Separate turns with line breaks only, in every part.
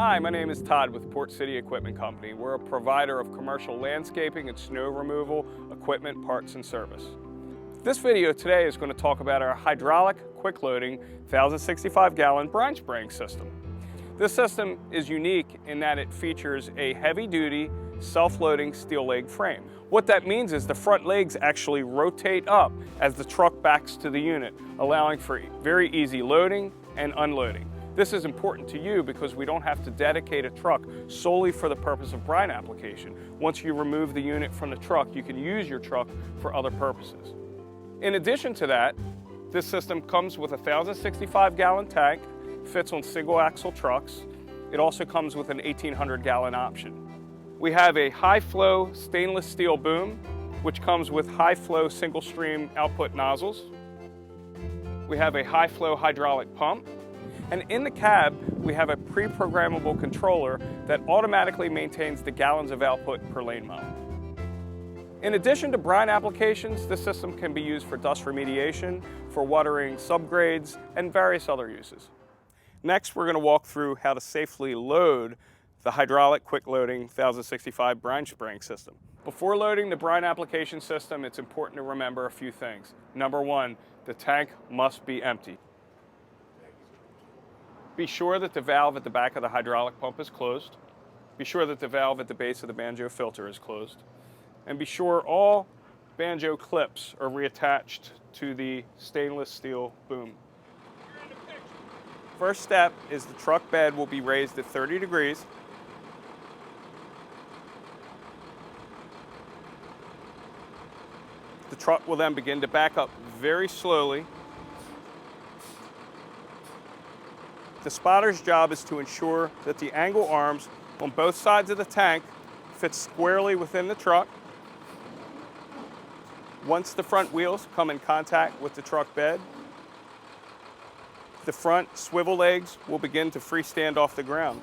Hi, my name is Todd with Port City Equipment Company. We're a provider of commercial landscaping and snow removal, equipment, parts, and service. This video today is going to talk about our hydraulic, quick-loading, 1,065-gallon brine spraying system. This system is unique in that it features a heavy-duty, self-loading steel leg frame. What that means is the front legs actually rotate up as the truck backs to the unit, allowing for very easy loading and unloading. This is important to you because we don't have to dedicate a truck solely for the purpose of brine application. Once you remove the unit from the truck, you can use your truck for other purposes. In addition to that, this system comes with a 1,065-gallon tank, fits on single axle trucks. It also comes with an 1,800-gallon option. We have a high-flow stainless steel boom, which comes with high-flow single-stream output nozzles. We have a high-flow hydraulic pump. And in the cab, we have a pre-programmable controller that automatically maintains the gallons of output per lane mile. In addition to brine applications, this system can be used for dust remediation, for watering subgrades, and various other uses. Next, we're going to walk through how to safely load the hydraulic quick loading 1065 brine spraying system. Before loading the brine application system, it's important to remember a few things. Number one, the tank must be empty. Be sure that the valve at the back of the hydraulic pump is closed. Be sure that the valve at the base of the banjo filter is closed. And be sure all banjo clips are reattached to the stainless steel boom. First step is the truck bed will be raised at 30 degrees. The truck will then begin to back up very slowly. The spotter's job is to ensure that the angle arms on both sides of the tank fit squarely within the truck. Once the front wheels come in contact with the truck bed, the front swivel legs will begin to freestand off the ground.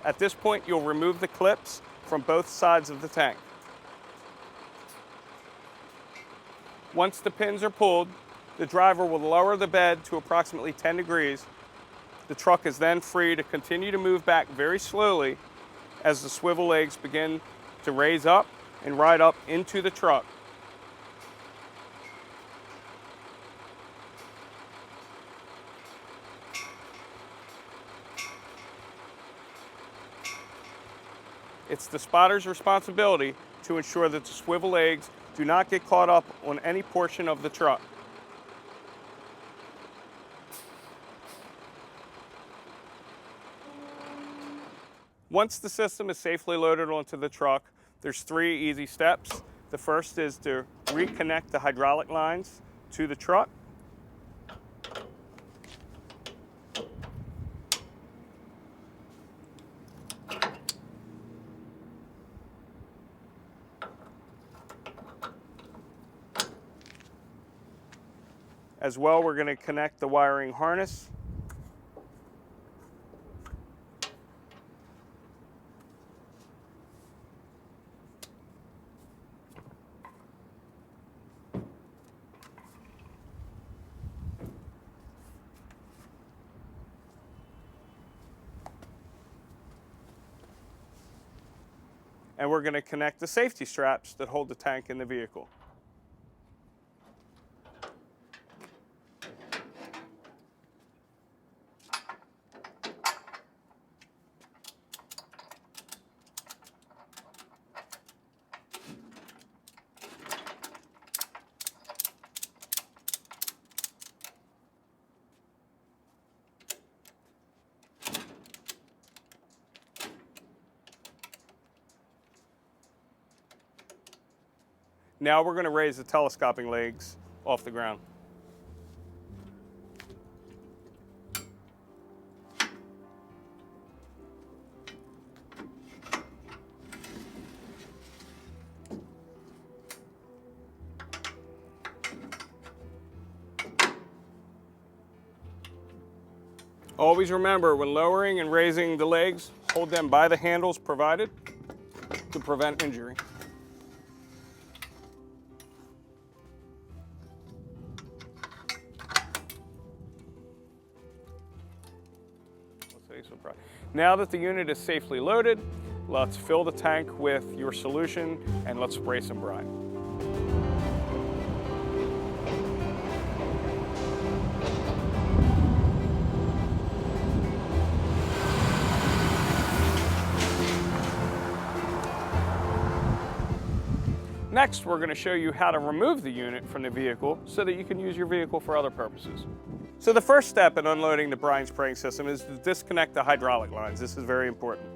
At this point, you'll remove the clips from both sides of the tank. Once the pins are pulled, the driver will lower the bed to approximately 10 degrees. The truck is then free to continue to move back very slowly as the swivel legs begin to raise up and ride up into the truck. It's the spotter's responsibility to ensure that the swivel legs do not get caught up on any portion of the truck. Once the system is safely loaded onto the truck, there's 3 easy steps. The first is to reconnect the hydraulic lines to the truck. As well, we're going to connect the wiring harness. And we're going to connect the safety straps that hold the tank in the vehicle. Now we're going to raise the telescoping legs off the ground. Always remember, when lowering and raising the legs, hold them by the handles provided to prevent injury. spray some brine. Now that the unit is safely loaded, let's fill the tank with your solution and let's spray some brine. Next, we're going to show you how to remove the unit from the vehicle so that you can use your vehicle for other purposes. So the first step in unloading the brine spraying system is to disconnect the hydraulic lines. This is very important.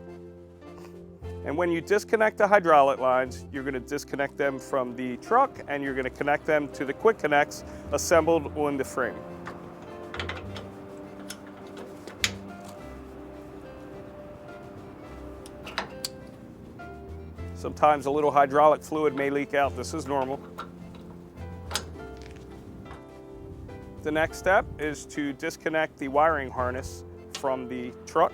And when you disconnect the hydraulic lines, you're going to disconnect them from the truck and you're going to connect them to the quick connects assembled on the frame. Sometimes a little hydraulic fluid may leak out. This is normal. The next step is to disconnect the wiring harness from the truck.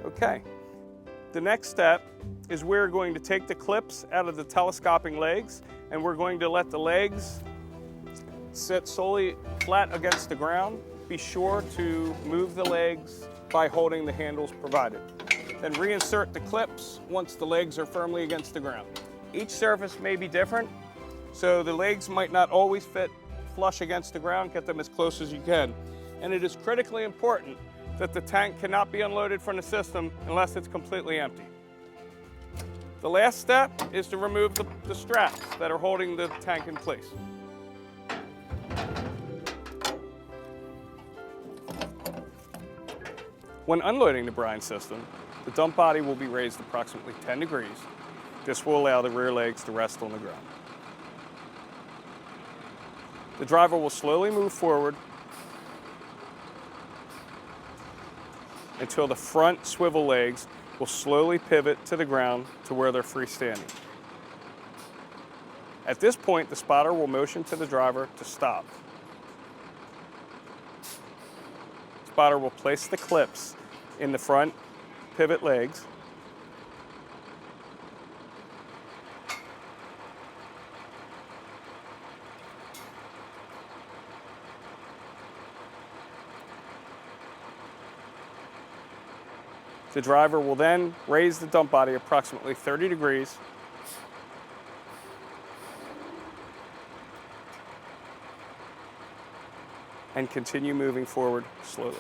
Okay, the next step is we're going to take the clips out of the telescoping legs and we're going to let the legs sit solely flat against the ground. Be sure to move the legs by holding the handles provided. Then reinsert the clips once the legs are firmly against the ground. Each surface may be different, so the legs might not always fit flush against the ground. Get them as close as you can. And it is critically important that the tank cannot be unloaded from the system unless it's completely empty. The last step is to remove the straps that are holding the tank in place. When unloading the brine system, the dump body will be raised approximately 10 degrees. This will allow the rear legs to rest on the ground. The driver will slowly move forward until the front swivel legs will slowly pivot to the ground to where they're freestanding. At this point, the spotter will motion to the driver to stop. The spotter will place the clips in the front pivot legs. The driver will then raise the dump body approximately 30 degrees and continue moving forward slowly.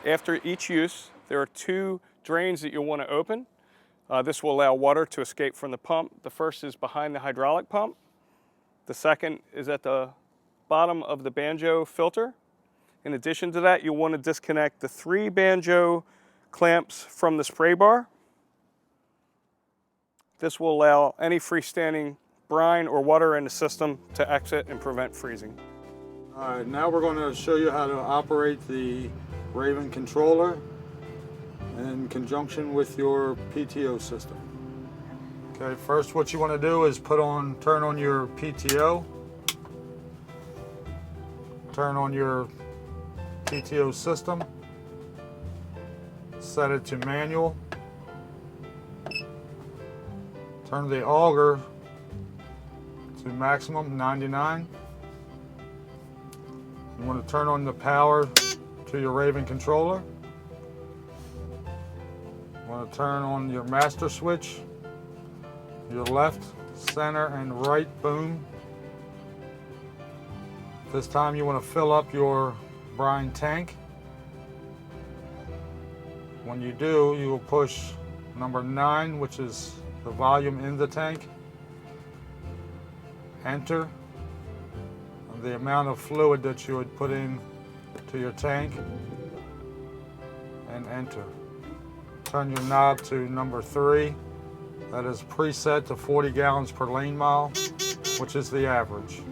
After each use, there are two drains that you'll want to open. This will allow water to escape from the pump. The first is behind the hydraulic pump. The second is at the bottom of the banjo filter. In addition to that, you'll want to disconnect the 3 banjo clamps from the spray bar. This will allow any freestanding brine or water in the system to exit and prevent freezing.
All right, now we're going to show you how to operate the Raven controller in conjunction with your PTO system. Okay, first what you want to do is turn on your PTO, turn on your PTO system, set it to manual, turn the auger to maximum 99. You want to turn on the power to your Raven controller. You want to turn on your master switch, your left, center, and right boom. This time you want to fill up your brine tank. When you do, you will push number 9, which is the volume in the tank, enter, and the amount of fluid that you would put in to your tank, and enter. Turn your knob to number 3. That is preset to 40 gallons per lane mile, which is the average.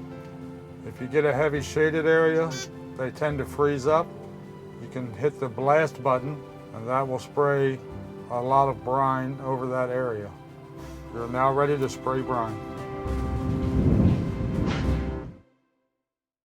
If you get a heavy shaded area, they tend to freeze up. You can hit the blast button and that will spray a lot of brine over that area. You're now ready to spray brine.